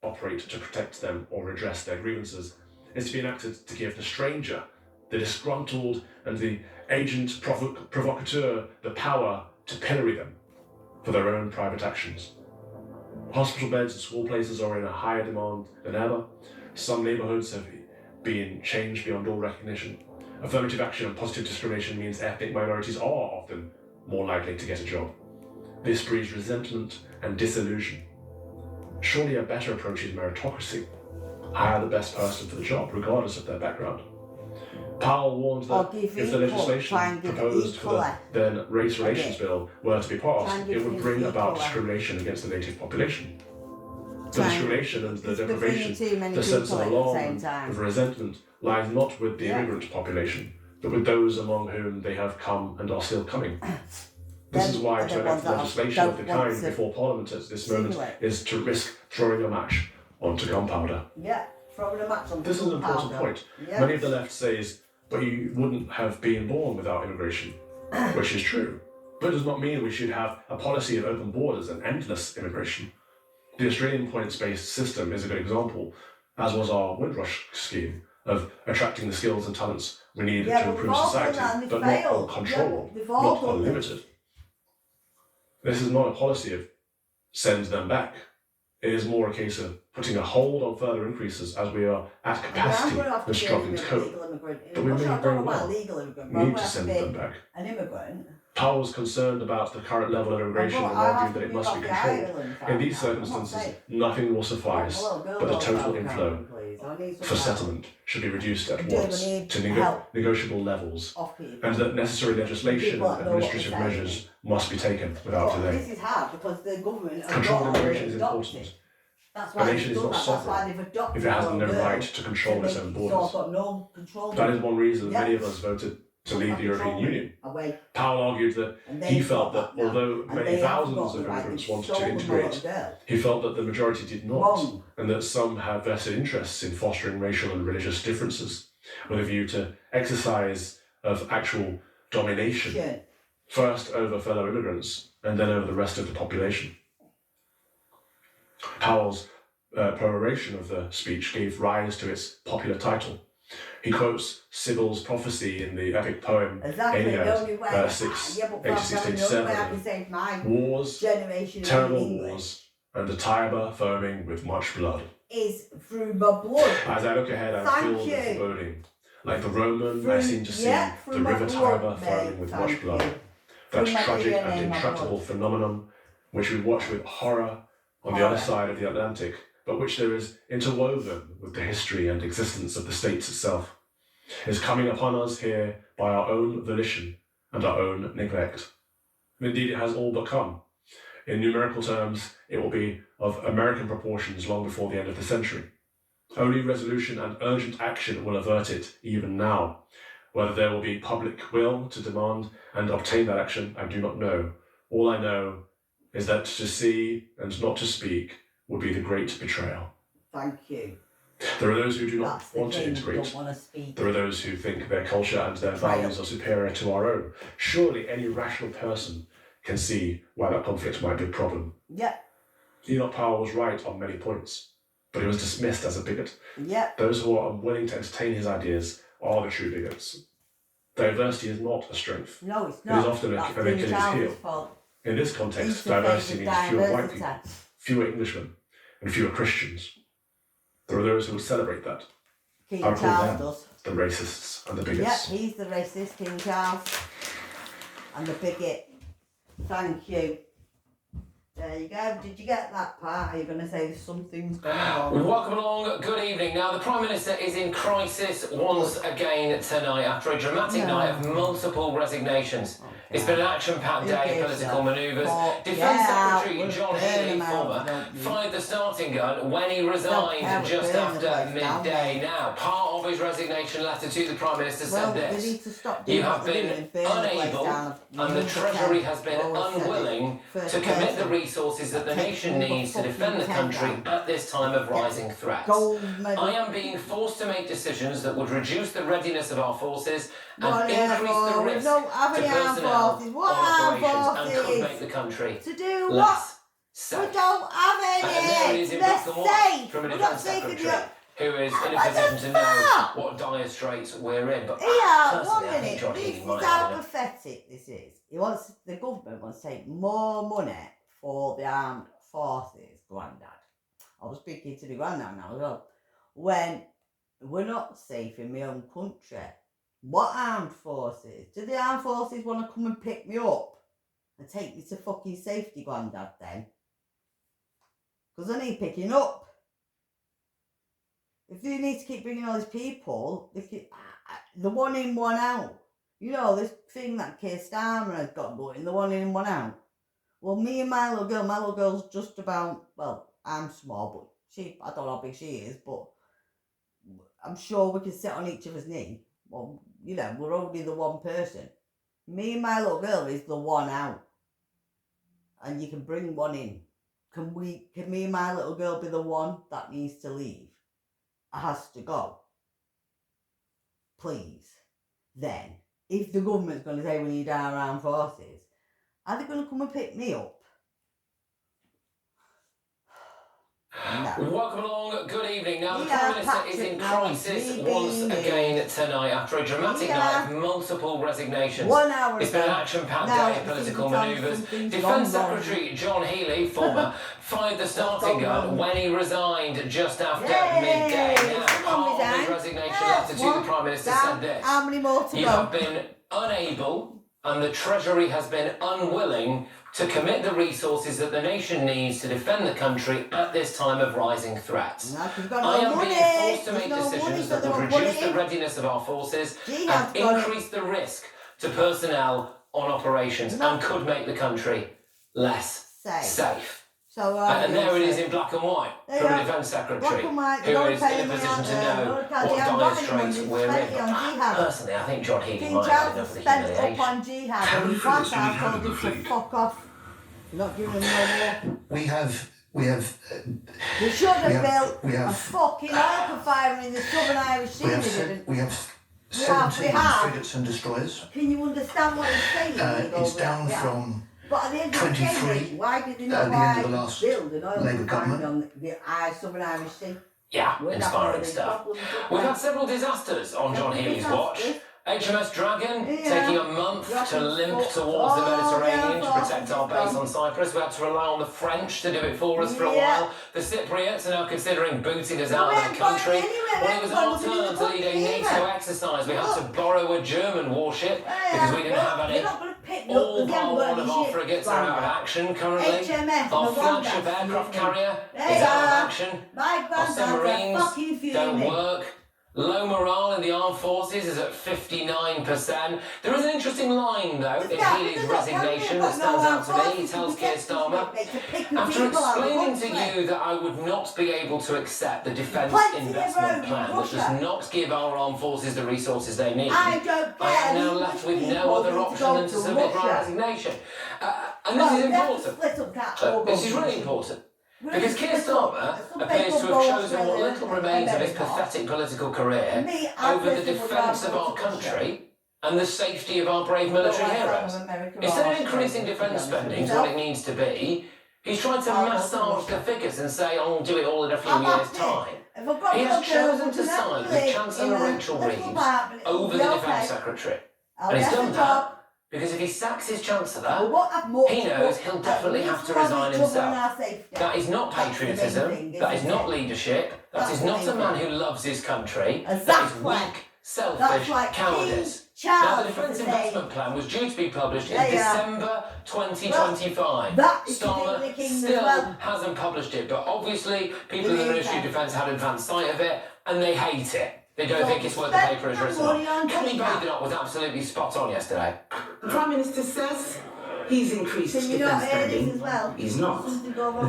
operate to protect them or redress their grievances, is to be enacted to give the stranger, the disgruntled, and the agent provocateur the power to pillory them for their own private actions. Hospital beds and school places are in a higher demand than ever. Some neighborhoods have been changed beyond all recognition. Affirmative action and positive discrimination means ethnic minorities are often more likely to get a job. This breeds resentment and disillusion. Surely a better approach is meritocracy. Hire the best person for the job, regardless of their background. Powell warned that if the legislation proposed for the then Race Relations Bill were to be passed, it would bring about discrimination against the native population. The discrimination and the deprivation, the sense of alarm and resentment lies not with the immigrant population, but with those among whom they have come and are still coming. This is why to enact legislation of the kind before Parliament at this moment is to risk throwing a match onto gunpowder. Yeah, throwing a match onto This is an important point. Yeah. Many of the left says, but you wouldn't have been born without immigration, which is true. But it does not mean we should have a policy of open borders and endless immigration. The Australian points-based system is a good example, as was our Windrush scheme, of attracting the skills and talents we need to improve society, but not uncontrolled, not unlimited. This is not a policy of send them back. It is more a case of putting a hold on further increases as we are at capacity and struggling to cope. But we may very well need to send them back. An immigrant. Powell was concerned about the current level of immigration and argued that it must be controlled. In these circumstances, nothing will suffice, but the total inflow for settlement should be reduced at once to negotiable levels, and that necessary legislation and administrative measures must be taken without delay. This is hard because the government Controlled immigration is important. A nation is not sovereign if it has no right to control its own borders. That is one reason many of us voted to leave the European Union. Powell argued that he felt that although many thousands of immigrants wanted to integrate, he felt that the majority did not, and that some have vested interests in fostering racial and religious differences, with a view to exercise of actual domination, first over fellow immigrants, and then over the rest of the population. Powell's peroration of the speech gave rise to its popular title. He quotes Sibyl's prophecy in the epic poem Aeneid, 686-87, wars, terrible wars, and a Tiber foaming with much blood. Is through my blood. As I look ahead, I'm filled with foreboding. Like the Roman, I seem to see the river Tiber foaming with much blood. That tragic and intractable phenomenon, which we watch with horror on the other side of the Atlantic, but which there is interwoven with the history and existence of the States itself, is coming upon us here by our own volition and our own neglect. Indeed, it has all but come. In numerical terms, it will be of American proportions long before the end of the century. Only resolution and urgent action will avert it, even now. Whether there will be public will to demand and obtain that action, I do not know. All I know is that to see and not to speak would be the great betrayal. Thank you. There are those who do not want to integrate. There are those who think their culture and their values are superior to our own. Surely any rational person can see why that conflict might be a problem. Yeah. Enoch Powell was right on many points, but he was dismissed as a bigot. Yeah. Those who are unwilling to entertain his ideas are the true bigots. Diversity is not a strength. No, it's not. It is often an Achilles heel. In this context, diversity means fewer white people, fewer Englishmen, and fewer Christians. There are those who will celebrate that. King Charles does. The racists and the bigots. Yeah, he's the racist, King Charles. And the bigot. Thank you. There you go. Did you get that part? Are you going to say something's going on? Welcome along. Good evening. Now, the Prime Minister is in crisis once again tonight after a dramatic night of multiple resignations. It's been an action-packed day of political manoeuvres. Defence Secretary John Healey, former, fired the starting gun when he resigned just after midday. Now, part of his resignation letter to the Prime Minister said this: "You have been unable, and the Treasury has been unwilling to commit the resources that the nation needs to defend the country at this time of rising threats. I am being forced to make decisions that would reduce the readiness of our forces and increase the risk to personnel on operations and could make the country less safe. We don't have And there it any. is in They're black and white safe. from a We're defence not safe in secretary Europe. who is in a What position the to know fuck? what dire straits we're in. But Yeah, personally, one I think minute. John This Healey is might how have enough. pathetic this is. The government wants to take more money for the armed forces, Grandad. I was speaking to the Grandad now as well. When we're not safe in my own country. What armed forces? Do the armed forces want to come and pick me up and take me to fucking safety, Grandad, then? Because I need picking up. If you need to keep bringing all these people, the one in, one out. You know, this thing that Keir Starmer has got going, the one in, one out. Well, me and my little girl's just about, well, I'm small, but I don't know how big she is, but I'm sure we can sit on each other's knee. Well, you know, we're only the one person. Me and my little girl is the one out. And you can bring one in. Can me and my little girl be the one that needs to leave? Has to go. Please. Then, if the government's going to say we need our armed forces, are they going to come and pick me up? No. Welcome along, good evening. Now, the Yeah, Prime Minister Patrick, is in now crisis he's once leaving. again tonight after a dramatic night of multiple resignations. 1 hour It's been an ago. action-packed Now day of political something's manoeuvres. something's Defence gone wrong. Secretary John Healey, former, fired the starting gun when he resigned just after Yay! midday. Now, Someone part of his resigned. resignation Yeah, letter to the one Prime Minister down. said this. How many more to You go? have been unable, and the Treasury has been unwilling to commit the resources that the nation needs to defend the country at this time of rising threats. No, 'cause we've got no I am money. being forced to There's make no money, decisions so that they would won't put reduce it the in. readiness of our forces Jihad's and got it. increase the risk to personnel on operations and could make the country less safe. So, And there it is in black and white There from you a are. Defence Black Secretary and white, who don't is pay in a money position out to there. know Don't tell what you how dire much straits money we're in. spent on jihad. Personally, I think John Healey King might have Charles enough has of the spent up humiliation. on jihad Can and we his finish? grandfather We've had told him enough, to Lee. fuck off. You're not giving them no more. We have They should have built we a have fucking oil fire in the Southern Irish Sea. we They have didn't. we have We have. 17 frigates and destroyers. Can you understand what he's saying? It's down Yeah. from But at the end of the 23 day, why did they at not the end of the last build an oil Labour refinery government. on the Southern Irish Sea? Yeah, We're not inspiring having stuff. problems with We've that. had several disasters on John Healey's watch. Disasters. HMS Dragon Yeah. taking a month to limp Dragon's towards the fucked. Mediterranean Oh, to protect yeah, our base fucked. on Cyprus. We had to rely on the French to do it for us for a Yeah. while. The Cypriots are now considering booting us No, out we of the haven't got country. anywhere. When it was We our haven't got turn to anything lead a to do NATO either. exercise, we had to Look. borrow a German warship because we didn't have any. You're not going to pick All up the but one of our ships, frigates are out of Grandad. action currently. HMS, Our the one flagship that's aircraft fuming. carrier They is out of are. action. My Our granddads are submarines fucking don't fuming. work. Low morale in the armed forces is at 59%. There is an interesting line, though, in Healey's resignation that stands out to me. He tells Keir Starmer, after explaining to you that I would not be able to accept the defence investment plan that does not give our armed forces the resources they need, I don't I am care. now left with no other option than to submit my resignation. And this is important. This is really important. Because Keir Starmer appears to have chosen what little remains of his pathetic political career over the defence of our country and the safety of our brave military heroes. Instead of increasing defence spending to what it needs to be, he's trying to massage the figures and say, I'll do it all in a few years' time. He has chosen to side with Chancellor Rachel Reeves over the Defence Secretary. And he's done that because if he sacks his Chancellor, he knows he'll definitely have to resign himself. That is not patriotism, that is not leadership, that is not a man who loves his country, that is weak, selfish cowardice. Now, the Defence Investment Plan was due to be published in December 2025. Starmer still hasn't published it, but obviously people in the Ministry of Defence had advanced sight of it and they hate it. They don't think it's worth the paper it's written on. Kenny Badenoch was absolutely spot on yesterday. The Prime Minister says he's increased defence spending. He's not.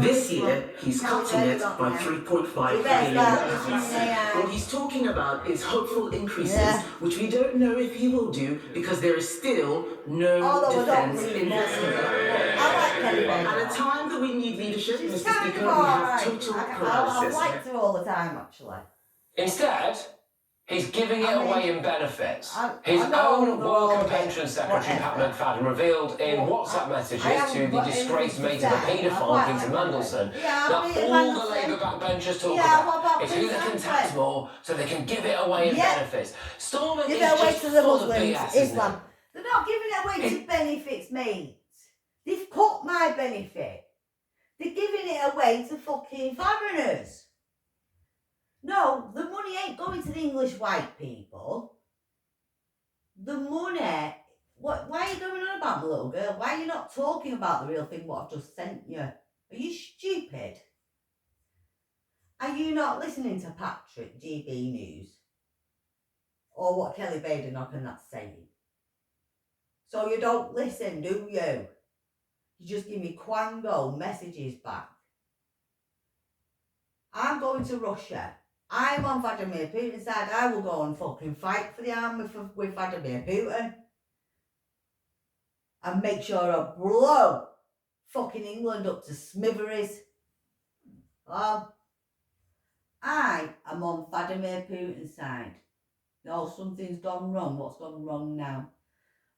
This year, he's cutting it by 3.5 billion pounds. What he's talking about is hopeful increases, which we don't know if he will do because there is still no defence investment. At a time that we need leadership, Mr. Speaker, we have total paralysis. I liked her all the time, actually. Instead, He's giving it away in benefits. His I know own they're Work all and Pension Secretary, Pat whatever. McFadden, revealed in WhatsApp messages to the disgraced mate of the paedophile, Peter Mandelson, that all the Labour backbenchers talk about is who they can tax more so they can give it away in benefits. Stormont Give is it away just to the full of Muslims, BS, isn't Islam. it? They're not giving it away to benefits, mate. They've cut my benefit. They're giving it away to fucking foreigners. No, the money ain't going to the English white people. The money... Why are you going on about the little girl? Why are you not talking about the real thing, what I've just sent you? Are you stupid? Are you not listening to Patrick, GB News? Or what Kelly Badenoch and that's saying? So you don't listen, do you? You just give me quango messages back. I'm going to Russia. I'm on Vladimir Putin's side. I will go and fucking fight for the army with Vladimir Putin. And make sure I blow fucking England up to smithereens. Oh, I am on Vladimir Putin's side. No, something's gone wrong. What's gone wrong now?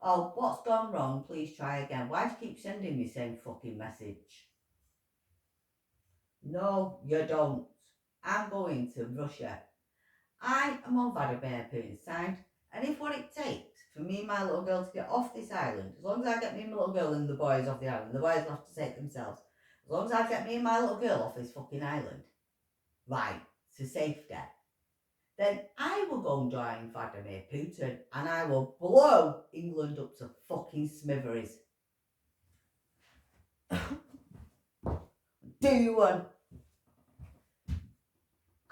Oh, what's gone wrong? Please try again. Why do you keep sending me the same fucking message? No, you don't. I'm going to Russia. I am on Vladimir Putin's side. And if what it takes for me and my little girl to get off this island, as long as I get me and my little girl and the boys off the island, the boys will have to take themselves. As long as I get me and my little girl off this fucking island, right, to safety, then I will go and join Vladimir Putin and I will blow England up to fucking smithereens. Do one.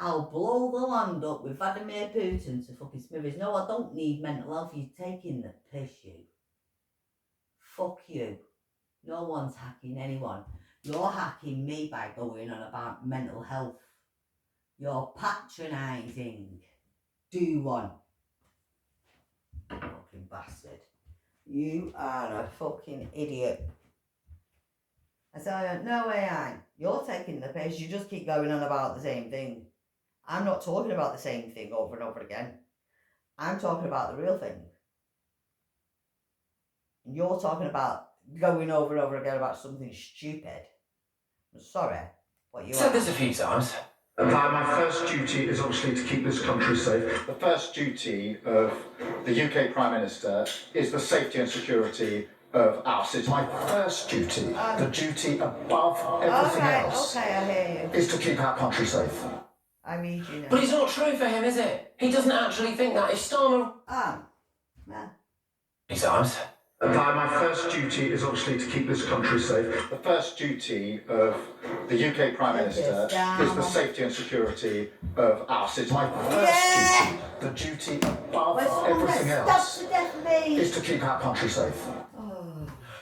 I'll blow the land up with Vladimir Putin to fucking smithereens. No, I don't need mental health. You're taking the piss, you. Fuck you. No one's hacking anyone. You're hacking me by going on about mental health. You're patronising. Do one. Fucking bastard. You are a fucking idiot. I said, no AI. You're taking the piss. You just keep going on about the same thing. I'm not talking about the same thing over and over again. I'm talking about the real thing. And you're talking about going over and over again about something stupid. I'm sorry, but you said this a few times. My first duty is obviously to keep this country safe. The first duty of the UK Prime Minister is the safety and security of our citizens. My first duty, the duty above everything else, okay, I hear you. is to keep our country safe. I read you now. But it's not true for him, is it? He doesn't actually think that. If Starmer... Yeah. Besides... My first duty is obviously to keep this country safe. The first duty of the UK Prime Minister is the safety and security of our citizens. My first duty, the duty above everything else, is to keep our country safe.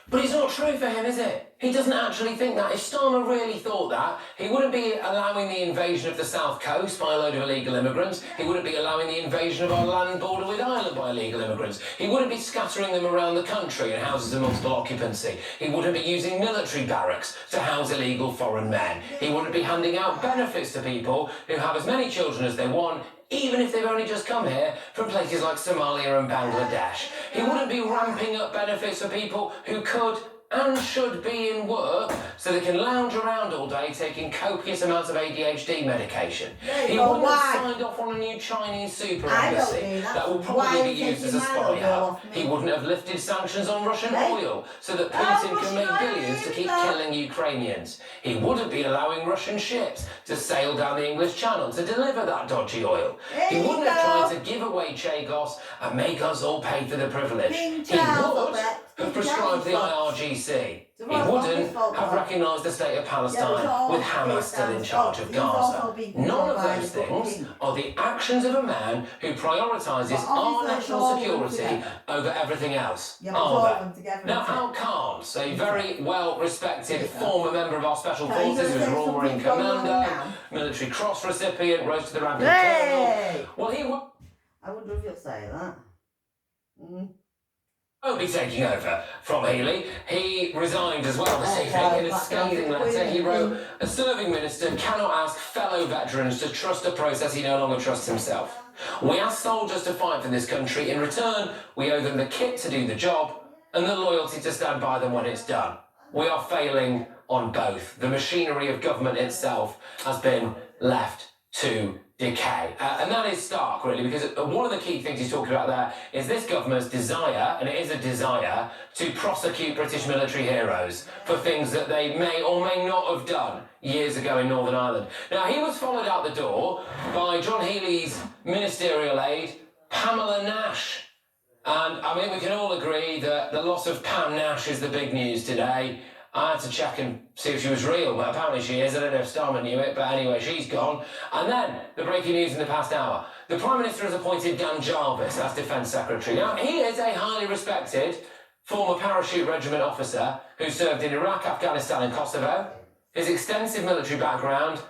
But it's not true for him, is it? He doesn't actually think that. If Starmer really thought that, he wouldn't be allowing the invasion of the South Coast by a load of illegal immigrants. He wouldn't be allowing the invasion of our land border with Ireland by illegal immigrants. He wouldn't be scattering them around the country in houses of multiple occupancy. He wouldn't be using military barracks to house illegal foreign men. He wouldn't be handing out benefits to people who have as many children as they want, even if they've only just come here from places like Somalia and Bangladesh. He wouldn't be ramping up benefits for people who could and should be in work so they can lounge around all day taking copious amounts of ADHD medication. He wouldn't have signed off on a new Chinese super embassy that will probably be used as a spy hub. He wouldn't have lifted sanctions on Russian oil so that Putin can make billions to keep killing Ukrainians. He wouldn't be allowing Russian ships to sail down the English Channel to deliver that dodgy oil. He wouldn't have tried to give away Chagos and make us all pay for the privilege. He would have prescribed the IRGC. He wouldn't have recognised the state of Palestine with Hamas still in charge of Gaza. None of those things are the actions of a man who prioritises our national security over everything else, are they? Now, Al Carnes, a very well-respected former member of our Special Forces, who's Royal Marine Commander, Military Cross recipient, rose to the rank of Colonel. Well, he... I wonder if you'll say that. won't be taking over from Healey. He resigned as well this evening. In a scathing letter, he wrote, "A serving minister cannot ask fellow veterans to trust a process he no longer trusts himself. We ask soldiers to fight for this country. In return, we owe them the kit to do the job and the loyalty to stand by them when it's done. We are failing on both. The machinery of government itself has been left to decay." And that is stark, really, because one of the key things he's talking about there is this government's desire, and it is a desire, to prosecute British military heroes for things that they may or may not have done years ago in Northern Ireland. Now, he was followed out the door by John Healey's ministerial aide, Pamela Nash. And, I mean, we can all agree that the loss of Pam Nash is the big news today. I had to check and see if she was real, but apparently she is. I don't know if Starmer knew it, but anyway, she's gone. And then, the breaking news in the past hour. The Prime Minister has appointed Dan Jarvis as Defence Secretary. Now, he is a highly respected former parachute regiment officer who served in Iraq, Afghanistan and Kosovo. His extensive military background,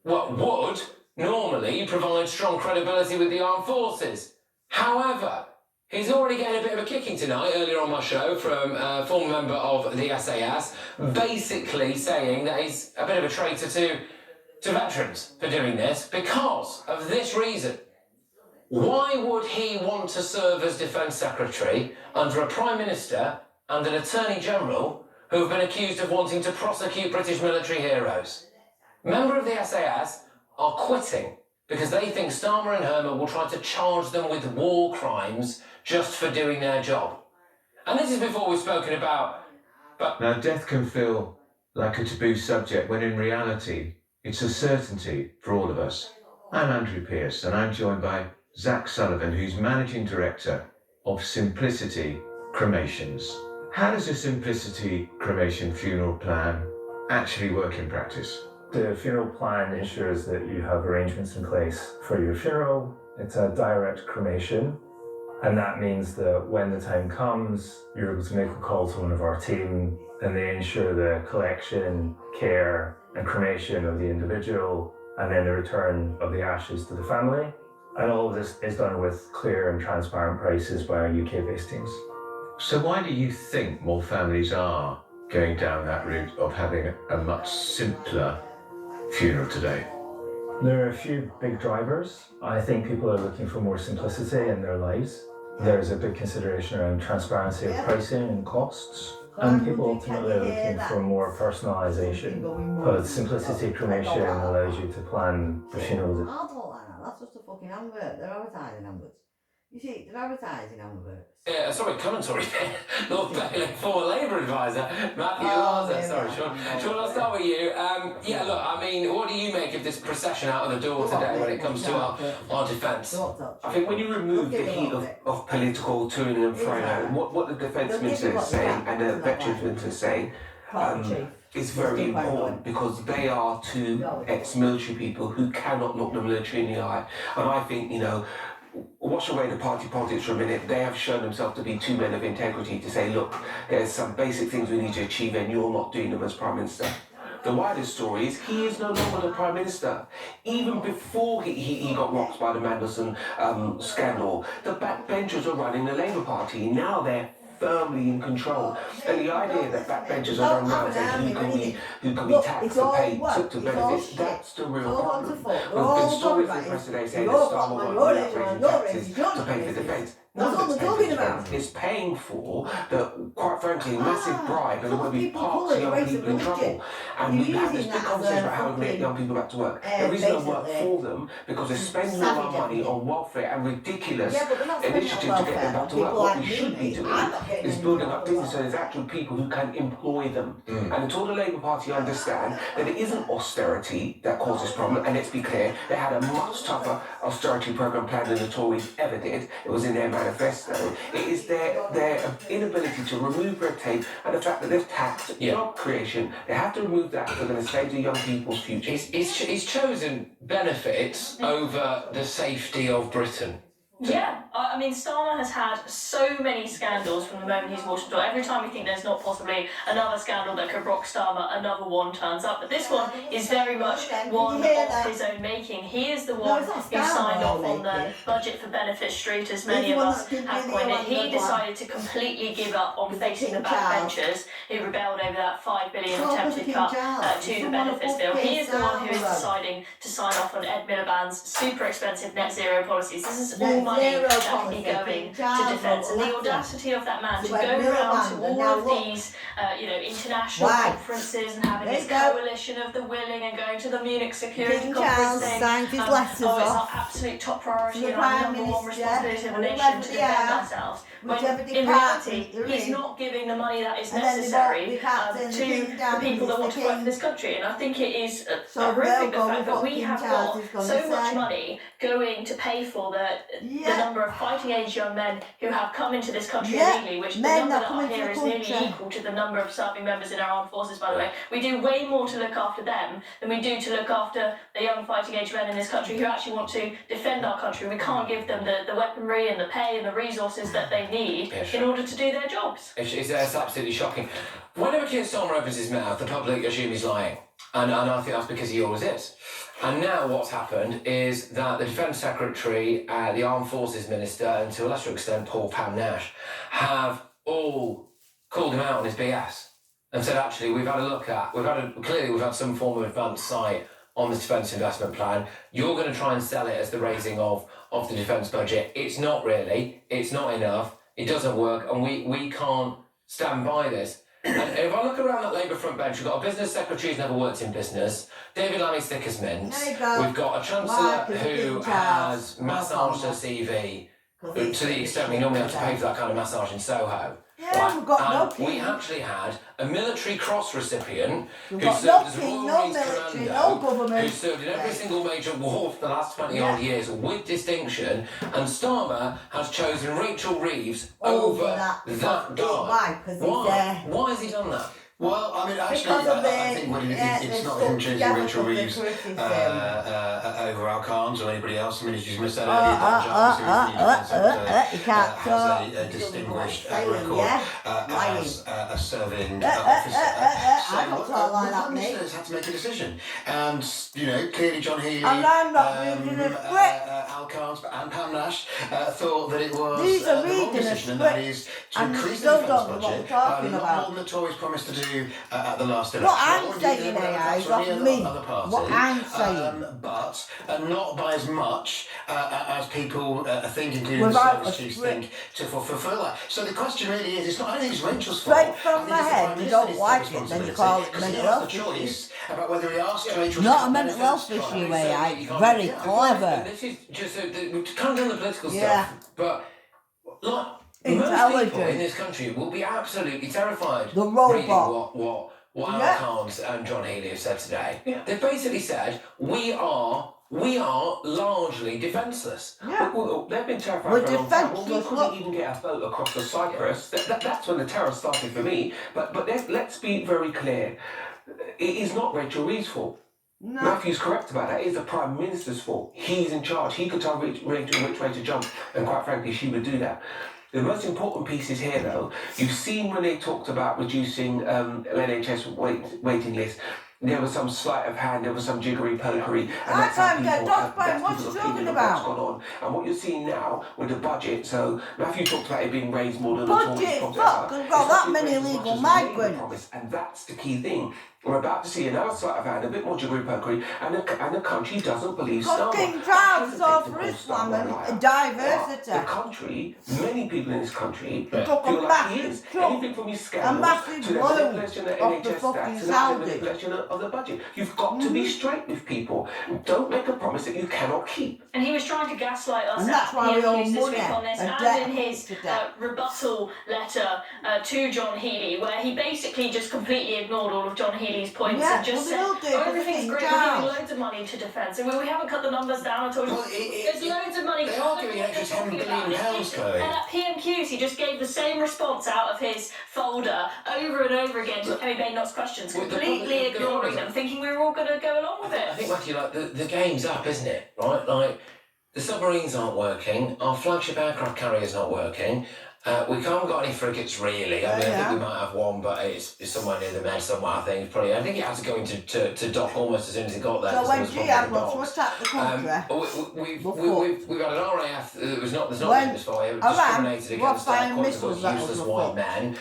would normally provide strong credibility with the armed forces. However, he's already getting a bit of a kicking tonight, earlier on my show, from a former member of the SAS, basically saying that he's a bit of a traitor to veterans for doing this because of this reason. Why would he want to serve as Defence Secretary under a Prime Minister and an Attorney General who have been accused of wanting to prosecute British military heroes? Members of the SAS are quitting because they think Starmer and Herman will try to charge them with war crimes just for doing their job. And this is before we've spoken about... Now, death can feel like a taboo subject when in reality it's a certainty for all of us. I'm Andrew Pearce and I'm joined by Zach Sullivan, who's Managing Director of Simplicity Cremations. How does a Simplicity Cremation funeral plan actually work in practice? The funeral plan ensures that you have arrangements in place for your funeral. It's a direct cremation, and that means that when the time comes, you're able to make a call to one of our team, and they ensure the collection, care, and cremation of the individual, and then the return of the ashes to the family. And all of this is done with clear and transparent prices by our UK-based teams. So why do you think more families are going down that route of having a much simpler funeral today? There are a few big drivers. I think people are looking for more simplicity in their lives. There's a big consideration around transparency of pricing and costs. And people ultimately are looking for more personalisation. But Simplicity Cremation allows you to plan the funeral. That's just a fucking advert. They're advertising adverts. You see, they're advertising adverts. Yeah, sorry, commentary there. Lord Bailey, former Labour advisor, Matthew Larser. Sorry, Sean, I'll start with you. Yeah, look, I mean, what do you make of this procession out of the door today when it comes to our defence? I think when you remove the heat of political toing and froing out, what the Defence Minister is saying and the Veterans Minister is saying is very important, because they are two ex-military people who cannot look the military in the eye. And I think, wash away the party politics for a minute. They have shown themselves to be two men of integrity to say, look, there's some basic things we need to achieve and you're not doing them as Prime Minister. The wider story is he is no longer the Prime Minister. Even before he got rocked by the Mandelson scandal, the backbenchers were running the Labour Party. Now they're firmly in control. And the idea that backbenchers are going around saying who can be taxed and paid to benefits, that's the real problem. There's been stories in the press today saying that Starmer won't be raising taxes to pay for defence. That's what we're talking about. Is paying for the, quite frankly, massive bribe, and it will be parks young people in trouble. And we have this big conversation about how we make young people back to work. There is no work for them because they're spending all our money on welfare and ridiculous initiatives to get them back to work. What we should be doing is building up business so there's actual people who can employ them. And until the Labour Party understand that it isn't austerity that causes problem, and let's be clear, they had a much tougher austerity programme plan than the Tories ever did. It was in their manifesto. It is their inability to remove red tape and the fact that they've taxed job creation. They have to remove that if they're going to save the young people's future. He's chosen benefits over the safety of Britain. Yeah. I mean, Starmer has had so many scandals from the moment he's walked the door. Every time we think there's not possibly another scandal that could rock Starmer, another one turns up. But this one is very much one of his own making. He is the one who signed off on the budget for Benefit Street, as many of us have pointed. He decided to completely give up on facing the backbenchers who rebelled over that $5 billion attempted cut to the benefits bill. He is the one who is deciding to sign off on Ed Miliband's super expensive net zero policies. This is all money that can be going to defence. And the audacity of that man to go around to all of these, international conferences and having this coalition of the willing and going to the Munich Security Conference saying, it's our absolute top priority and our number one responsibility of a nation to defend ourselves. When in reality, he's not giving the money that is necessary to the people that want to work for this country. And I think it is horrific the fact that we have got so much money going to pay for the number of fighting-age young men who have come into this country illegally, which the number that are here is nearly equal to the number of serving members in our armed forces, by the way. We do way more to look after them than we do to look after the young fighting-age men in this country who actually want to defend our country. We can't give them the weaponry and the pay and the resources that they need in order to do their jobs. It's absolutely shocking. Whenever Keir Starmer opens his mouth, the public assume he's lying. And I think that's because he always is. And now what's happened is that the Defence Secretary, the Armed Forces Minister, and to a lesser extent Paul Pam Nash, have all called him out on his BS and said, actually, we've had some form of advanced sight on the defence investment plan. You're going to try and sell it as the raising of the defence budget. It's not really. It's not enough. It doesn't work, and we can't stand by this. And if I look around that Labour front bench, we've got a business secretary who's never worked in business, David Lammy's thick as mints. We've got a chancellor who has massaged her CV to the extent we normally have to pay for that kind of massage in Soho. We actually had a military cross recipient who served as Royal Marines Commando, who served in every single major war for the last 20 odd years with distinction, and Starmer has chosen Rachel Reeves over that guy. Why has he done that? Well, I mean, actually, I think it's not him choosing Rachel Reeves over Al Khan's or anybody else. I mean, he's just missed out on has a distinguished record as a serving officer. So, ministers had to make a decision. And, clearly John Healey, Al Khan's and Pam Nash thought that it was the wrong decision, and that is to increase the defence budget by more than the Tories promised to do at the last election. What I'm saying is not me. What I'm saying. But not by as much as people think, including the service chiefs think, to fulfil that. So the question really is, it's not only Rachel's fault. Straight from the head, you don't like it, then you call it mental health issue. About whether he asked Rachel. Not a mental health issue, AI. Very clever. This is just we can't do the political stuff, but most people in this country will be absolutely terrified reading what Al Khan's and John Healey have said today. They've basically said, we are largely defenceless. They've been terrified for a long time. Well, we couldn't even get a boat across the Cyprus. That's when the terror started for me. But let's be very clear. It is not Rachel Reeves' fault. No. Matthew's correct about that. It is the Prime Minister's fault. He's in charge. He could tell Rachel which way to jump, and quite frankly, she would do that. The most important piece is here, though. You've seen when they talked about reducing NHS waiting lists. There was some sleight of hand, there was some jiggery-pokery. I can't get off by what you're talking about. What's gone on. And what you're seeing now with the budget, so Matthew talked about it being raised more than the Tories. Budget, fuck, we've got that many illegal migrants. And that's the key thing. We're about to see another sleight of hand, a bit more jiggery-pokery, and the country doesn't believe Starmer. Fucking proud for Islam and diversity. The country, many people in this country, feel like he is. Anything from his scandal to the manipulation of the NHS tax to the manipulation of the budget. You've got to be straight with people. Don't make a promise that you cannot keep. And he was trying to gaslight us at PMQs this week on this, and in his rebuttal letter to John Healey, where he basically just completely ignored all of John Healey's points and just said, everything's great, we're giving loads of money to defence. And we haven't cut the numbers down at all. There's loads of money. They are giving extra £10 billion, Chloe. And at PMQs, he just gave the same response out of his folder over and over again to Kemi Badenoch's questions, completely ignoring them, thinking we were all going to go along with it. I think, Matthew, the game's up, isn't it? Right? The submarines aren't working. Our flagship aircraft carrier is not working. We haven't got any frigates really. I think we might have one, but it's somewhere near the Med somewhere. I think it had to go into dock almost as soon as it got there. So when GM attacked the country, we've had an RAF. There's not weakness for you. Discriminated against useless white men.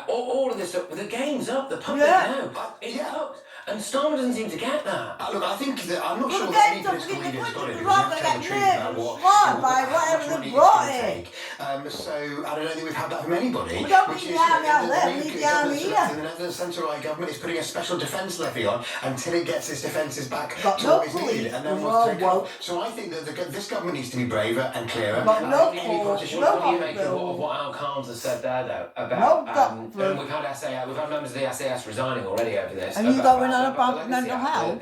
All of this stuff. The game's up. The public know. It's hooked. And Starmer doesn't seem to get that. Look, I think that I'm not sure that any political leader has got it. Because you have to tell the truth about what they brought in. So I don't think we've had that from anybody. We don't need the army out there, we need the army here. The Netherlands centre-right government is putting a special defence levy on until it gets its defences back to no what is needed. And then we'll take off. So I think that this government needs to be braver and clearer. What do you make of what Al Khan's has said there, though, about and we've had members of the SAS resigning already over this. And you going on about mental health?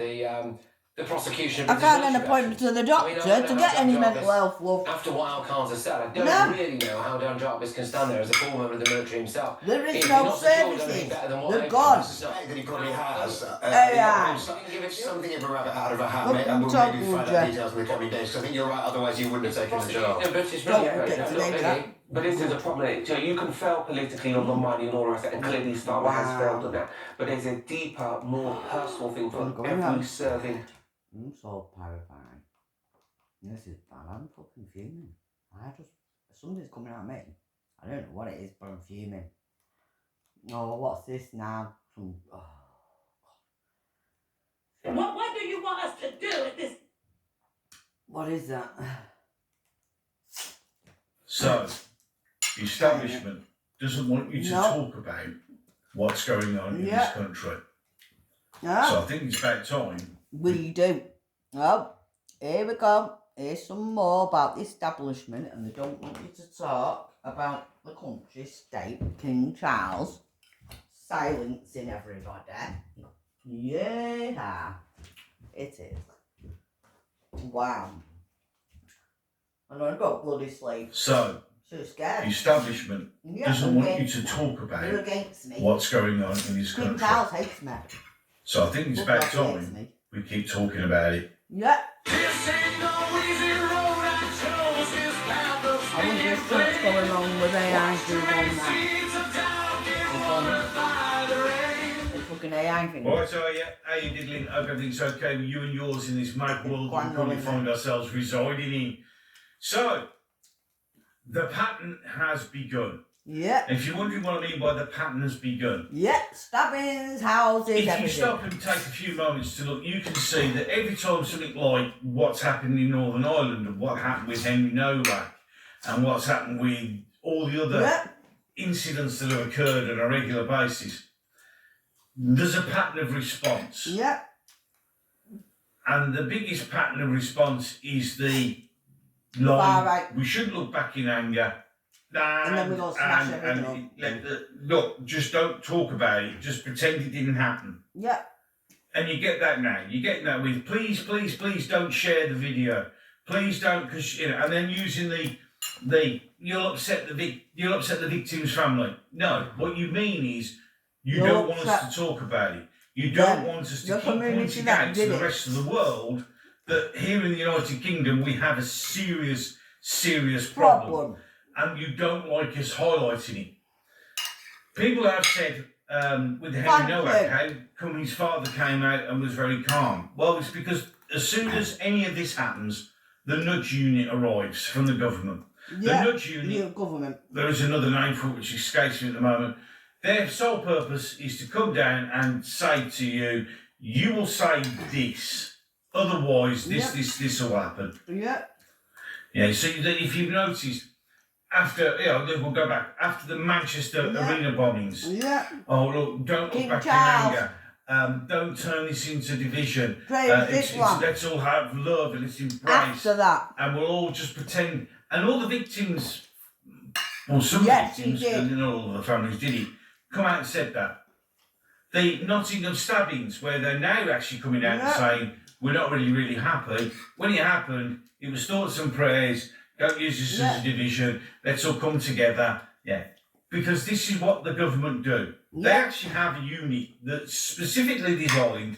The prosecution. I can't get an appointment to the doctor to get any mental health, love. After what Al Khan's has said, I don't really know how Dan Jarvis can stand there as a former member of the military himself. There is no services. They're gone. I suspect that he probably has. Give it something of a rabbit out of a hat, mate, and we'll maybe find out details in the coming days. Because I think you're right. Otherwise, you wouldn't have taken the job. But this is a problem. So you can fail politically on the money and all the rest of it, and clearly Starmer has failed on that. But there's a deeper, more personal thing for every serving. I'm so terrified. This is bad. I'm fucking fuming. Something's coming out of me. I don't know what it is, but I'm fuming. Oh, what's this now? What do you want us to do with this? What is that? So, the establishment doesn't want you to talk about what's going on in this country. So I think it's about time. We do. Oh, here we go. Here's some more about the establishment, and they don't want you to talk about the country, state, King Charles, silencing everybody. Yeah, it is. Wow. And I've got bloody slaves. So, scared. The establishment doesn't want you to talk about what's going on in this country. King Charles hates me. So I think it's about time we keep talking about it. Yeah. I wonder if what's going on with AI doing that. The fucking AI thing. Right, so how you diddling? Hope everything's okay with you and yours in this mad world that we probably find ourselves residing in. So, the pattern has begun. Yeah. If you're wondering what I mean by the pattern has begun. Yeah, stabbings, houses, everything. If you stop and take a few moments to look, you can see that every time something like what's happened in Northern Ireland and what happened with Henry Novak and what's happened with all the other incidents that have occurred on a regular basis, there's a pattern of response. Yeah. And the biggest pattern of response is the line, we shouldn't look back in anger. And then we go smash everything up. Look, just don't talk about it. Just pretend it didn't happen. Yeah. And you get that now. You get that with please don't share the video. Please don't, because and then using the you'll upset the victim's family. No, what you mean is you don't want us to talk about it. You don't want us to keep pointing out to the rest of the world that here in the United Kingdom we have a serious problem. And you don't like us highlighting it. People have said with Henry Novak how come his father came out and was very calm. Well, it's because as soon as any of this happens, the nudge unit arrives from the government. Yeah, the nudge unit, government. There is another name for it which escapes me at the moment. Their sole purpose is to come down and say to you, you will say this, otherwise this will happen. Yeah. Yeah, so if you've noticed, after, we'll go back, after the Manchester arena bombings. Yeah. Oh, look, don't look back in anger. Don't turn this into division. Let's all have love and let's embrace. After that. And we'll all just pretend. And all the victims, well, some victims, and not all the families did it, come out and said that. The Nottingham stabbings, where they're now actually coming out and saying, we're not really happy. When it happened, it was thoughts and prayers. Don't use this as a division. Let's all come together. Yeah. Because this is what the government do. They actually have a unit that's specifically designed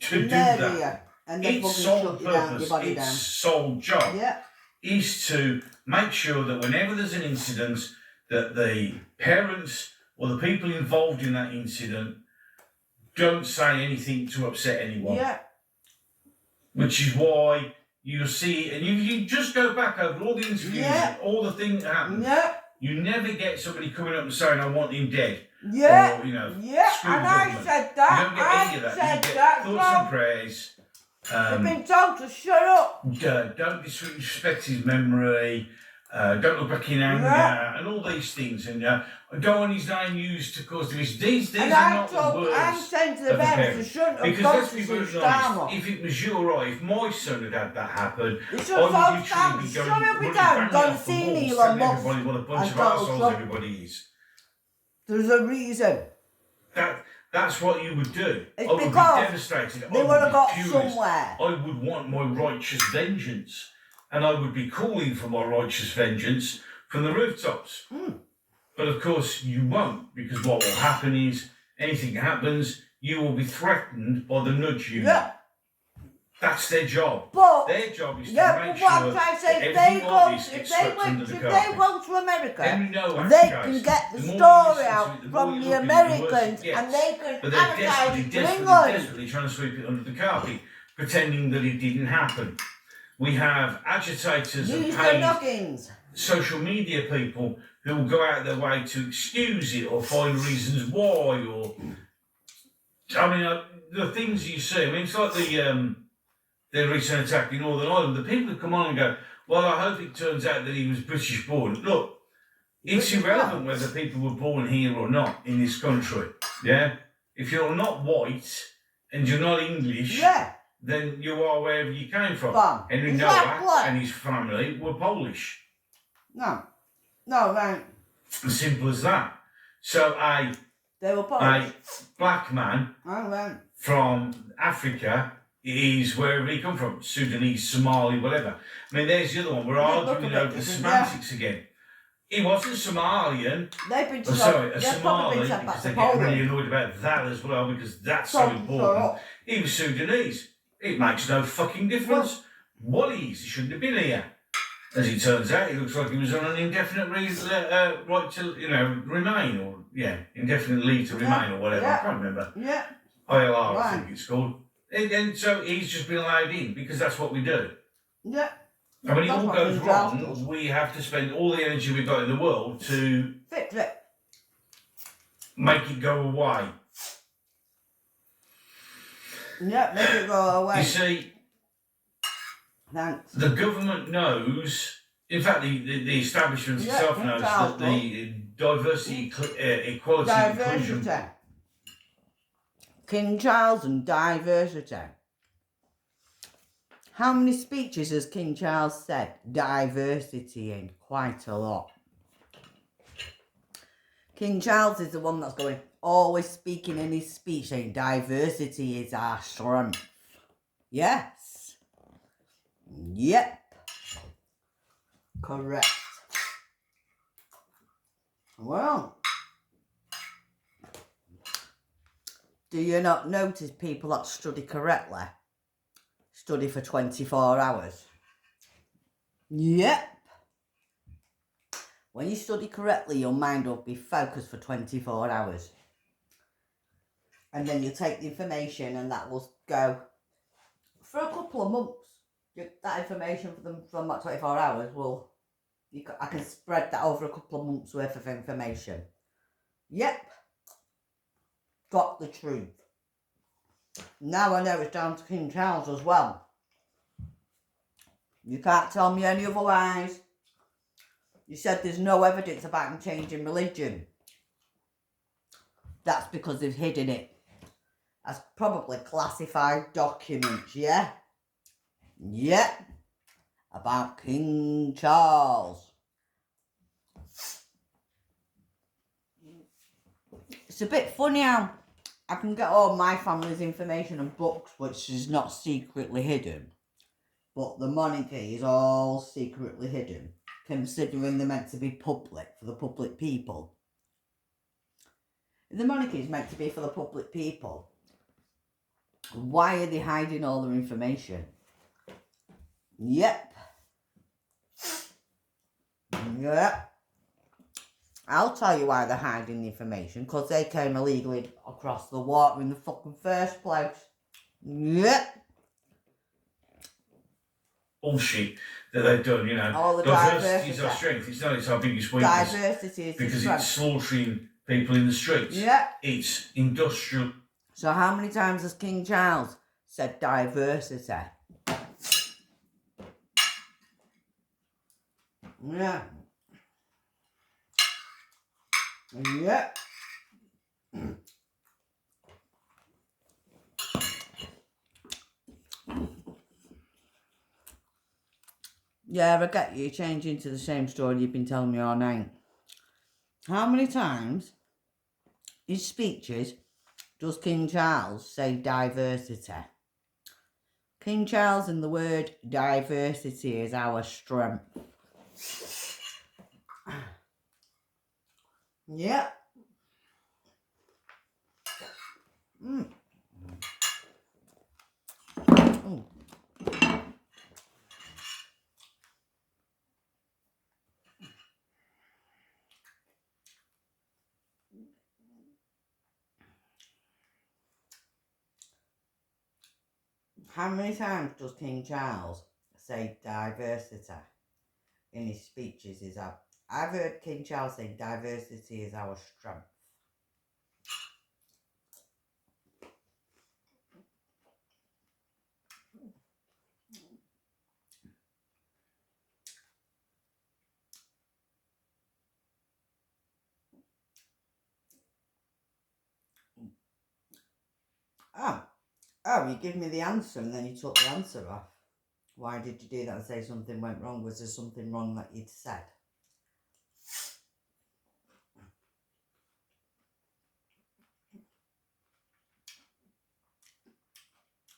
to do that. And then its fucking sole shut you down, your purpose, body its down. sole job Yeah. is to make sure that whenever there's an incident, that the parents or the people involved in that incident don't say anything to upset anyone. Yeah. Which is why you see, and you just go back over all the interviews, Yeah. all the things that happen. Yeah. You never get somebody coming up and saying, "I want him dead." Yeah. Or, you know, Yeah. screw And the I government. said that. You don't get any of that. I You said get that. thoughts and prayers. They've been told to shut up. Don't disrespect his memory. Don't look back in anger, and all these things, and don't want his name used to cause division. These And are I not the told, words I'm saying to the of the parents, parents. they shouldn't have Because gone let's to be see very Starmer. honest, if it was your right, if my son had had that happen, They I should would have literally told be Sam, going shut up running it down, banging gone off the see walls, Elon telling Musk everybody what a bunch and of Donald assholes Trump. everybody is. There's a reason. That's what you would do. It's I would be because devastated. they I would would have be got furious. somewhere. I would want my righteous vengeance. And I would be calling for my righteous vengeance from the rooftops. But of course you won't, because what will happen is anything happens, you will be threatened by the nudge unit. Yeah. That's their job. But their job is to yeah, make but what sure I'm trying to say, that if everything they like go, this if gets they swept went, under the if carpet. they go to America, Then you know that's they the can case. get the The more you story listen to out it, the more from you the look at it, the worse it Americans, gets. and they can But they're advertise it to England. desperately trying to sweep it under the carpet, pretending that it didn't happen. We have agitators and Use the paid noggins. social media people who will go out of their way to excuse it or find reasons why, or I mean, the things you see. I mean, it's like the recent attack in Northern Ireland. The people who come on and go, "Well, I hope it turns out that he was British born." Look, it's irrelevant whether people were born here or not in this country. Yeah, if you're not white and you're not English, then you are wherever you came from. Henry Noah and his family were Polish. No, right. As simple as that. So They were Polish. a black man Right. from Africa is wherever he come from, Sudanese, Somali, whatever. I mean, there's the other one. We're arguing over the semantics again. He wasn't Somalian. They've been Somali, probably been sent back because to they get really Poland. annoyed about that as well, because that's so important. He was Sudanese. It makes no fucking difference what he is. He shouldn't have been here. As it turns out, it looks like he was on an indefinite right to, remain, or indefinite leave to remain, or whatever. I can't remember. Yeah. ILR, I think it's called. And so he's just been allowed in because that's what we do. Yeah. And when it That's all what goes King wrong, Charles does. we have to spend all the energy we've got in the world to Fix it. make it go away. Yeah, make it go away. You see, Thanks. the government knows, in fact, the establishment itself knows that the diversity, equality, and inclusion. Diversity. King Charles and diversity. How many speeches has King Charles said diversity in? Quite a lot. King Charles is the one that's going, always speaking in his speech, saying diversity is our strength. Yes. Yep. Correct. Well, do you not notice people that study correctly study for 24 hours? Yep. When you study correctly, your mind will be focused for 24 hours. And then you take the information and that will go for a couple of months. That information from that 24 hours I can spread that over a couple of months worth of information. Yep. Got the truth. Now I know it's down to King Charles as well. You can't tell me any otherwise. You said there's no evidence about him changing religion. That's because they've hidden it. That's probably classified documents, yeah? Yeah. About King Charles. It's a bit funny how I can get all my family's information and books, which is not secretly hidden. But the monarchy is all secretly hidden, considering they're meant to be public, for the public people. If the monarchy is meant to be for the public people, Why are they hiding all their information? Yep. Yep. I'll tell you why they're hiding the information. Because they came illegally across the water in the fucking first place. Yep. Bullshit that they've done, you know. All the diversity is our strength. It's not, it's our biggest weakness. Diversity is because it's slaughtering people in the streets. Yeah. It's industrial. So how many times has King Charles said diversity? Yeah. Yeah. Yeah, I get you changing to the same story you've been telling me all night. How many times in speeches does King Charles say diversity? King Charles and the word diversity is our strength. Yeah. Mm. Mm. How many times does King Charles say diversity in his speeches? I've heard King Charles say diversity is our strength. Oh, you give me the answer and then you took the answer off. Why did you do that and say something went wrong? Was there something wrong that you'd said?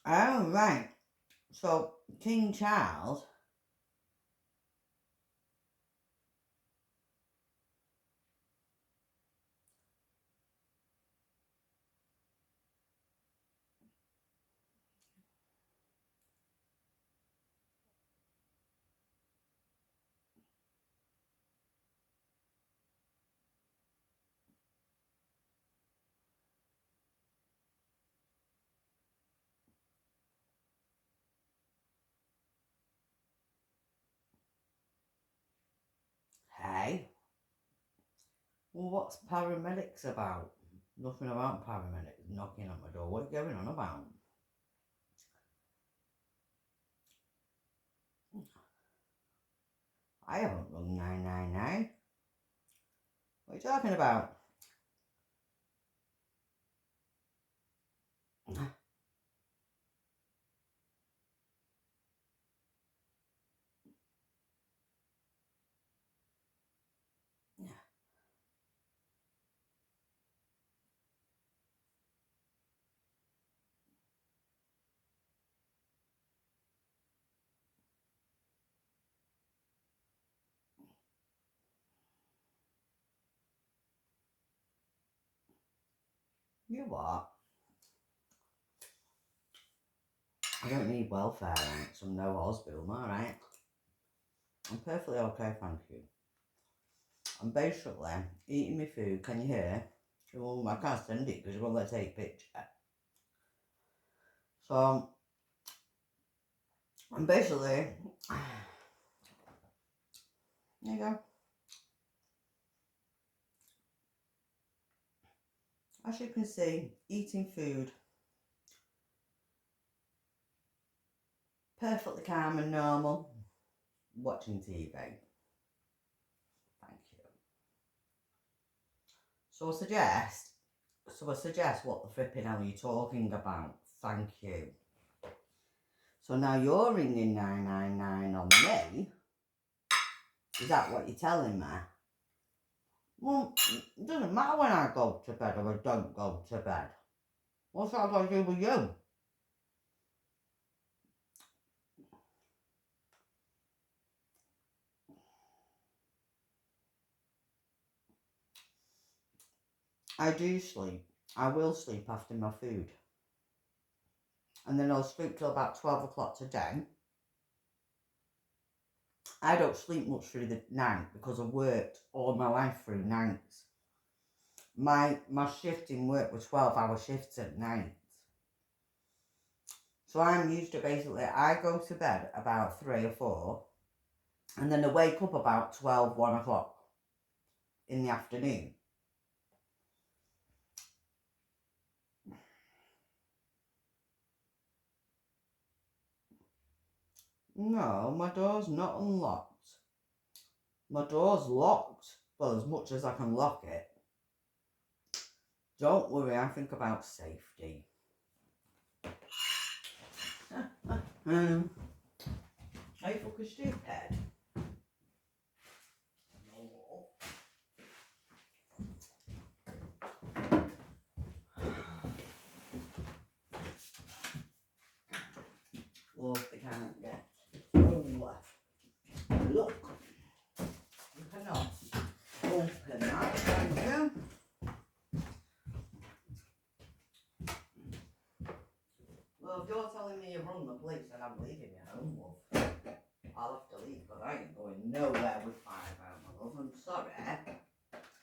Oh, right. So, King Charles... Hey? Well, what's paramedics about? Nothing about paramedics knocking on my door. What are you going on about? I haven't rung 999. What are you talking about? You what? I don't need welfare rights. I'm no hospital, alright? I'm perfectly okay, thank you. I'm basically eating my food, can you hear? Well, I can't send it because you won't let me take a picture. So, I'm basically... There you go. As you can see, eating food. Perfectly calm and normal. Watching TV. Thank you. So I suggest what the flipping hell are you talking about? Thank you. So now you're ringing 999 on me. Is that what you're telling me? Well, it doesn't matter when I go to bed or I don't go to bed. What's that got to do with you? I do sleep. I will sleep after my food. and then I'll sleep till about 12 o'clock today. I don't sleep much through the night because I've worked all my life through nights. My shift in work was 12-hour shifts at night. So I'm used to basically, I go to bed about 3 or 4, and then I wake up about 12, 1 o'clock in the afternoon. No, my door's not unlocked. My door's locked. Well, as much as I can lock it. Don't worry, I think about safety. Are you fucking stupid? Love, they can't get room left. Look, you cannot open that, thank you. Well, if you're telling me you've run the police, then I'm leaving you home, love. I'll have to leave, but I ain't going nowhere with £5, my love. I'm sorry.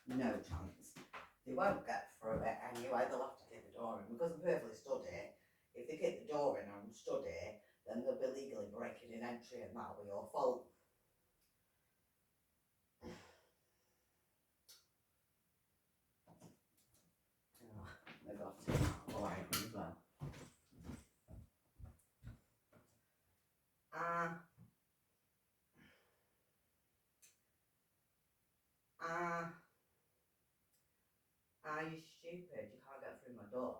No chance. They won't get through it anyway, they'll have to kick the door in. Because I'm perfectly stood here, if they kick the door in and I'm stood here, then they'll be legally breaking in entry and that'll be your fault. Oh, they've got to take that away as well. Are you stupid? You can't get through my door.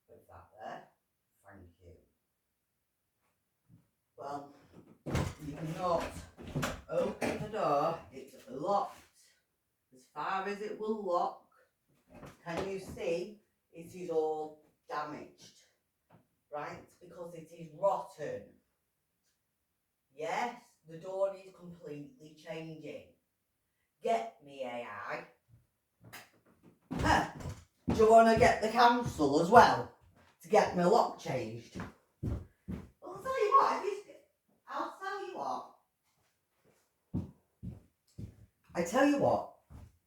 With that there. Thank you. Well, you cannot open the door. It's locked. As far as it will lock. Can you see? It is all damaged. Right? Because it is rotten. Yes, the door is completely changing. Get me, AI. Do you want to get the council as well? To get my lock changed? Well, I'll tell you what. I tell you what.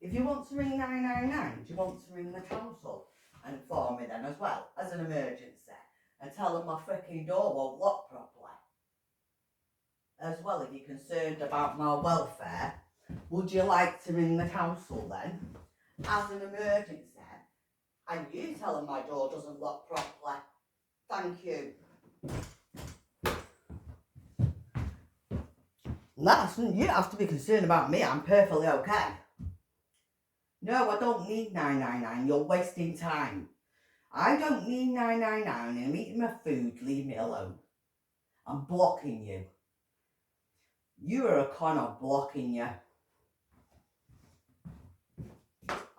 If you want to ring 999, do you want to ring the council and inform me then as well as an emergency and tell them my freaking door won't lock properly? As well, if you're concerned about my welfare, would you like to ring the council then as an emergency and you tell them my door doesn't lock properly? Thank you. You don't have to be concerned about me. I'm perfectly okay. No, I don't need 999. You're wasting time. I don't need 999. I'm eating my food. Leave me alone. I'm blocking you. You are a con. I'm blocking you.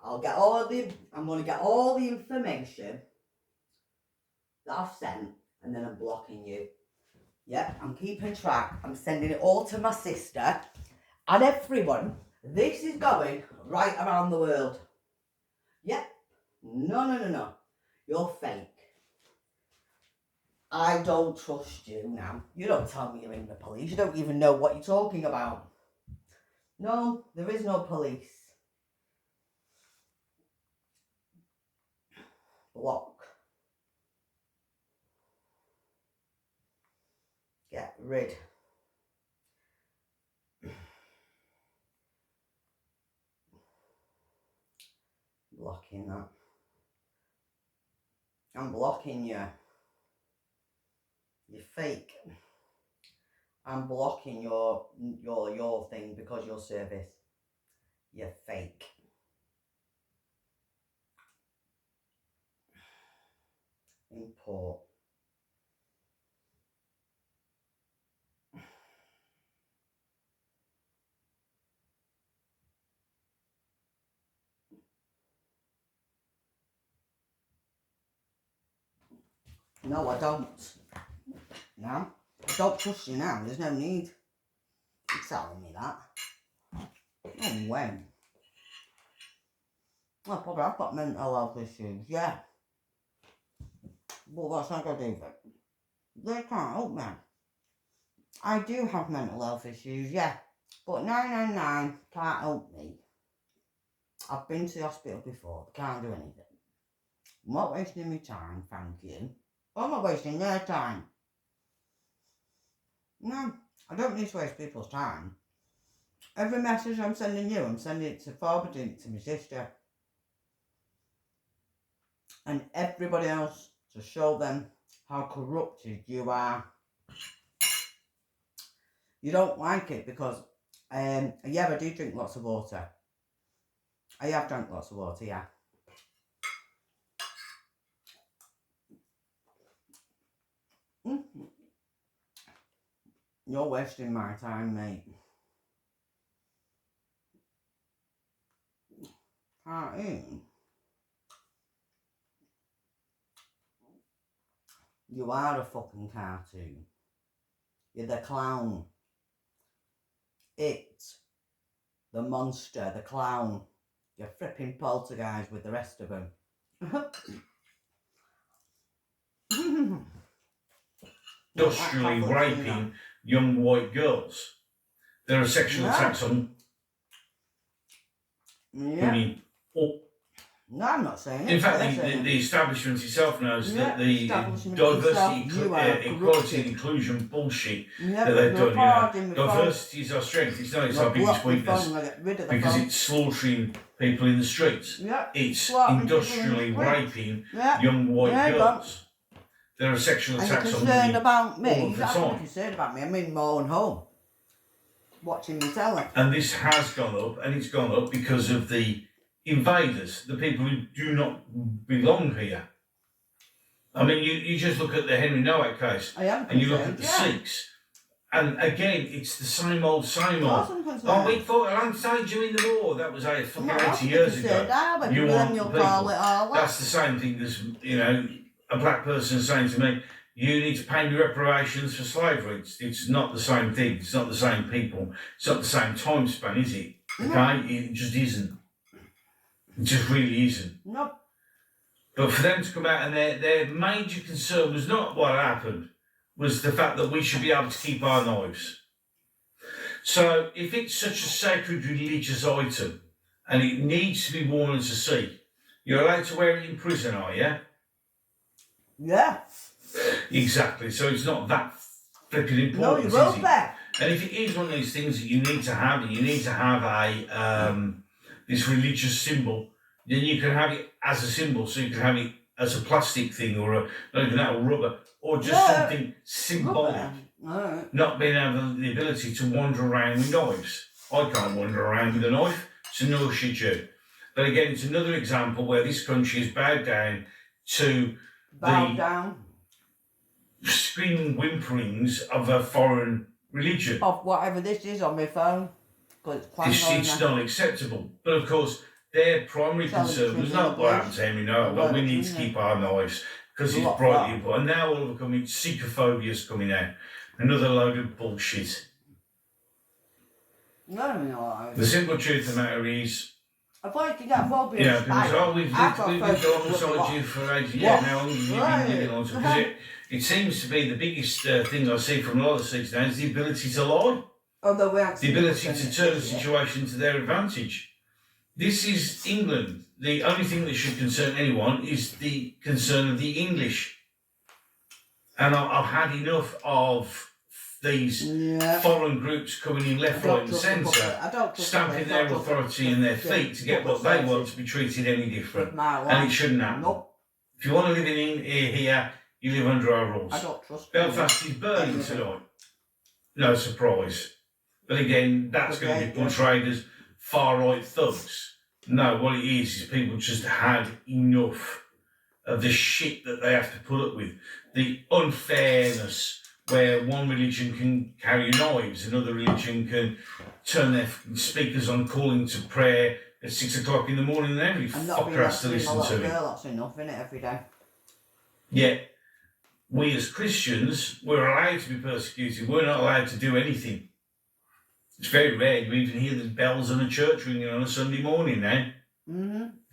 I'm going to get all the information that I've sent, and then I'm blocking you. Yep, I'm keeping track. I'm sending it all to my sister and everyone. This is going right around the world. Yep. No. You're fake. I don't trust you now. You don't tell me you're in the police. You don't even know what you're talking about. No, there is no police. Block. Get rid. Blocking that. I'm blocking you. You're fake. I'm blocking your thing because your service. You're fake. Import. No, I don't. No, I don't trust you now. There's no need. You're telling me that. No way. Well, probably I've got mental health issues, yeah. But what's not going to do that? They can't help me. I do have mental health issues, yeah. But 999 can't help me. I've been to the hospital before. They can't do anything. I'm not wasting my time, thank you. I'm not wasting their time. No, I don't need to waste people's time. Every message I'm sending you, I'm sending it to forwarding it to my sister. And everybody else to show them how corrupted you are. You don't like it because, yeah, I do drink lots of water. I have drank lots of water, yeah. You're wasting my time, mate. Cartoon. You are a fucking cartoon. You're the clown. It. The monster, the clown. You're flipping poltergeist with the rest of them. Industrially raping young white girls. There are sexual attacks on women. No, I'm not saying it. In fact, the establishment itself knows that the diversity, equality and inclusion bullshit that they've done, diversity is our strength. It's not, it's our biggest weakness because it's slaughtering people in the streets. It's industrially raping young white girls. There are sexual attacks on women about me. all the time. Concerned about me. I'm in my own home, watching me telly. And this has gone up, and it's gone up because of the invaders, the people who do not belong here. I mean, you just look at the Henry Nowak case, and you look at the Sikhs, and again, it's the same old, Oh, we fought alongside you in the war. That was 80 years ago. You want the people. That's the same thing as, you know, a black person saying to me, you need to pay me reparations for slavery. It's not the same thing. It's not the same people. It's not the same time span, is it? Okay? It just isn't. It just really isn't. No. But for them to come out and their major concern was not what happened, was the fact that we should be able to keep our knives. So if it's such a sacred religious item and it needs to be worn as a Sikh, you're allowed to wear it in prison, are you? Yeah. Exactly. So it's not that flipping important, no, you is it? And if it is one of these things that you need to have, and you need to have a this religious symbol, then you can have it as a symbol. So you can have it as a plastic thing, or not even that, or rubber, or just something symbolic. Not being able the ability to wander around with knives. I can't wander around with a knife, so nor should you. But again, it's another example where this country has bowed down to screaming whimperings of a foreign religion. Of whatever this is on my phone. It's not acceptable. But of course, their primary concern was not what happened to Henry Noah, but we need to keep our knives because it's brightly important. And now all of a sudden, Sikhophobia is coming out. Another load of bullshit. No. The simple truth of the matter is, avoiding that phobia. Yeah, because we've lived alongside you for ages. Yeah, now you've been living alongside. Because it seems to be the biggest thing I see from a lot of Sikhs now is the ability to lie. The ability to turn the situation to their advantage. This is England. The only thing that should concern anyone is the concern of the English. And I've had enough of these foreign groups coming in left, right and centre, stamping their authority in their feet to get what they want to be treated any different. And it shouldn't happen. If you want to live in here, you live under our rules. Belfast is burning tonight. No surprise. But again, that's going to be portrayed as far-right thugs. No, what it is people just had enough of the shit that they have to put up with. The unfairness where one religion can carry knives, another religion can turn their speakers on calling to prayer at 6 o'clock in the morning, and every fucker has to listen to it. That's enough, innit, every day. Yet, we as Christians, we're allowed to be persecuted. We're not allowed to do anything. It's very rare you even hear the bells in a church ringing on a Sunday morning now.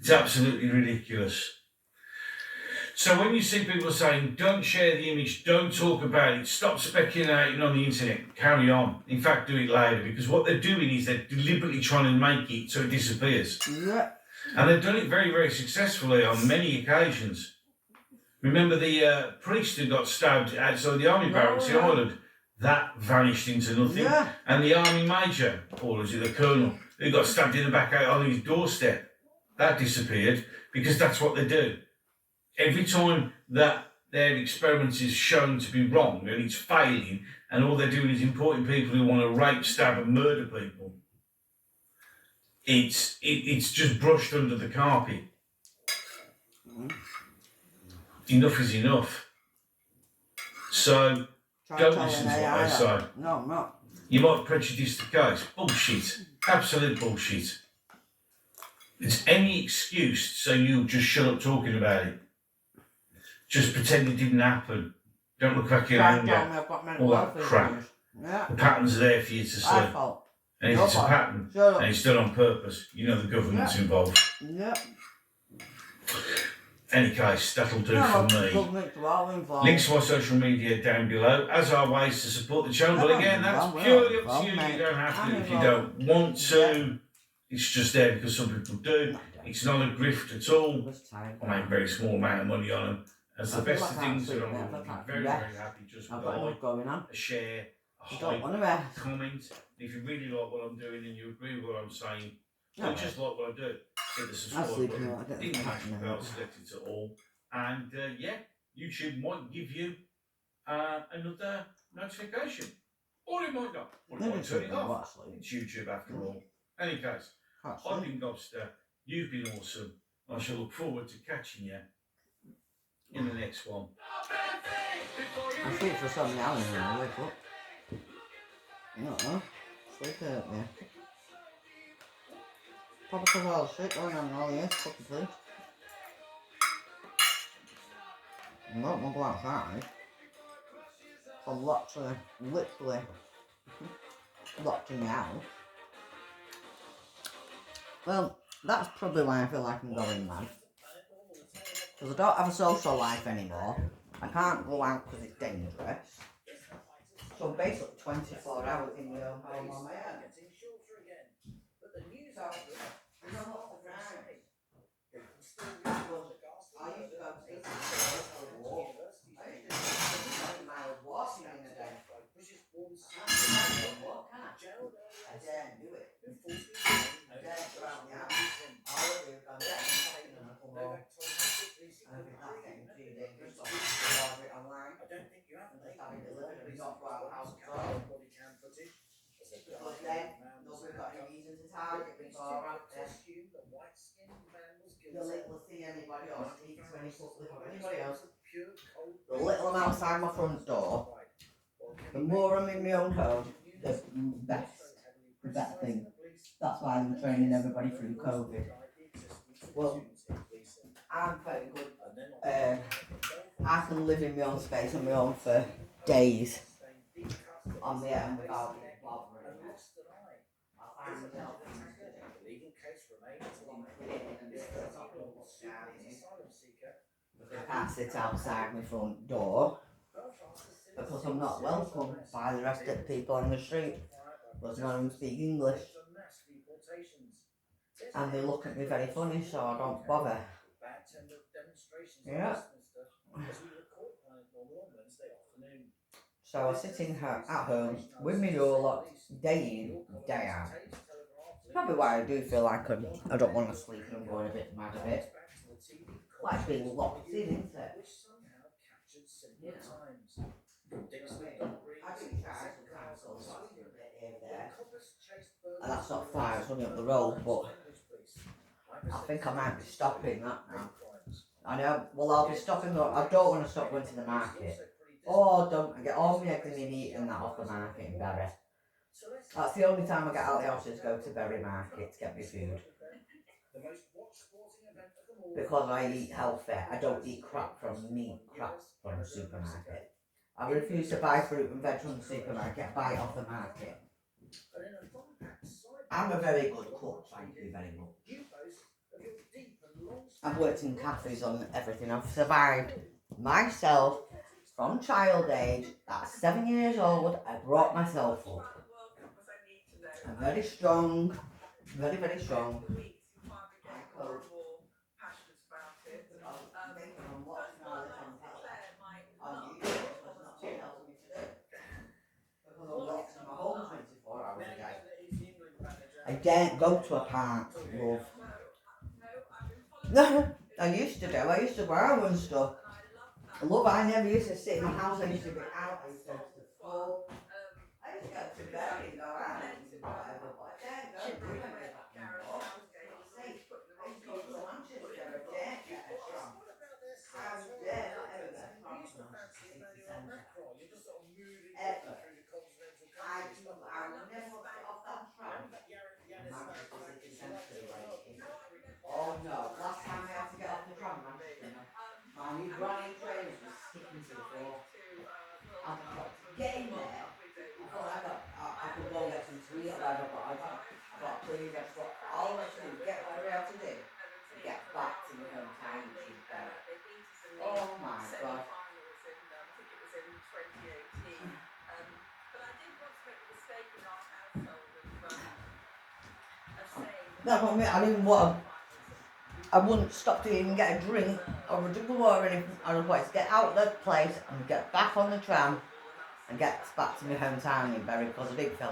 It's absolutely ridiculous. So when you see people saying, don't share the image, don't talk about it, stop speculating on the internet, carry on. In fact, do it later, because what they're doing is they're deliberately trying to make it so it disappears. Yeah. And they've done it very, very successfully on many occasions. Remember the priest who got stabbed outside the army barracks in Ireland? That vanished into nothing. Yeah. And the army major, or is it the colonel, who got stabbed in the back out on his doorstep, that disappeared, because that's what they do. Every time that their experiment is shown to be wrong and it's failing, and all they're doing is importing people who want to rape, stab and murder people, it's just brushed under the carpet. Enough is enough. So don't listen to what they say. No, I'm not. You might prejudice the case. Bullshit. Absolute bullshit. It's any excuse so you'll just shut up talking about it. Just pretend it didn't happen. Don't look back in anger. All that crap. Yeah. The pattern's there for you to see. And if it's a pattern and it's done on purpose, you know the government's involved. Yeah. Any case, that'll do for me. Links to my social media down below, as are ways to support the channel. But again, that's purely up to you. You don't have to if you don't want to. It's just there because some people do. It's not a grift at all. I make a very small amount of money on them. As the best of things that I'm going to be very, very happy just with a like, a share, a hype, comment. If you really like what I'm doing and you agree with what I'm saying, don't just like what I do. Hit the subscribe button, ding the magic bell, select it to all. And yeah, YouTube might give you another notification. Or it might not. Or it might turn it off. It's YouTube after all. Any case, I've been Gobster, you've been awesome. I shall look forward to catching you in the next one. I sleep for something now and then I wake up. I don't know. Sleep at me. Probably because of all the shit going on in all the earth fucking food. I don't want to go outside. I'm literally locked in the house. Well, that's probably why I feel like I'm going mad. Because I don't have a social life anymore. I can't go out because it's dangerous. So I'm basically 24 hours in my own home on my own. So, I know what to drive. I used to go to see for a walk. I used to do 20 miles walking in a day. I daren't do it. I daren't go out the house. All I do is go down and I come home. And if it's not getting too dangerous, I'll order it online. I don't think you have to have it delivered and not go out the house at all. Because then nobody's got any reason to target before or after. The little see anybody or speak to anybody else. The little I'm outside my front door. The more I'm in my own home, the better thing. That's why I'm training everybody through COVID. Well, I'm very good. I can live in my own space on my own for days on the own without being bothering. I find myself I can't sit outside my front door because I'm not welcome by the rest of the people on the street because none of them speak English. And they look at me very funny, so I don't bother. Yeah. So I sit in at home with me all lot day in, day out. Probably why I do feel like I don't want to sleep and I'm going a bit mad a bit. Like being locked in, isn't it? Yeah. I do try to cancel something a bit here and there. And that's not far, it's only up the road, but I think I might be stopping that now. I know, well I'll be stopping, I don't want to stop going to the market. Oh, don't, I get all my eggs and my meat and that off the market in Bury. That's the only time I get out of the house is go to Bury Market to get my food. Because I eat healthy, I don't eat crap from the supermarket. I refuse to buy fruit and veg from the supermarket, I buy it off the market. I'm a very good cook, thank you very much. I've worked in cafes on everything. I've survived myself from child age. At 7 years old, I brought myself up. I'm very strong, very, very strong. I daren't go to a park, love. No, I used to do. I used to borrow and stuff. Love, I never used to sit in my house. I used to be out. I used to go to school. I used to go to bed and go out and do whatever, but I daren't go do any of that anymore. I used to go to Manchester. I daren't get a tram. I dare not ever get a tram to Manchester City Centre. Ever. I will never get off that tram. Manchester City Centre, the way it is. Oh no, last time I had to get off the tram, Manchester, my new granny trainers was sticking to the floor. I got to get in there. I could go get some tea or whatever, but I got please, that's what all I do, get what I have to do, to get back to my hometown, which is better. Oh my God. That's what I mean. I didn't want to, I wouldn't stop to even get a drink or a drink of water or anything. I just wanted to get out of the place and get back on the tram and get back to my hometown in Bury because I did feel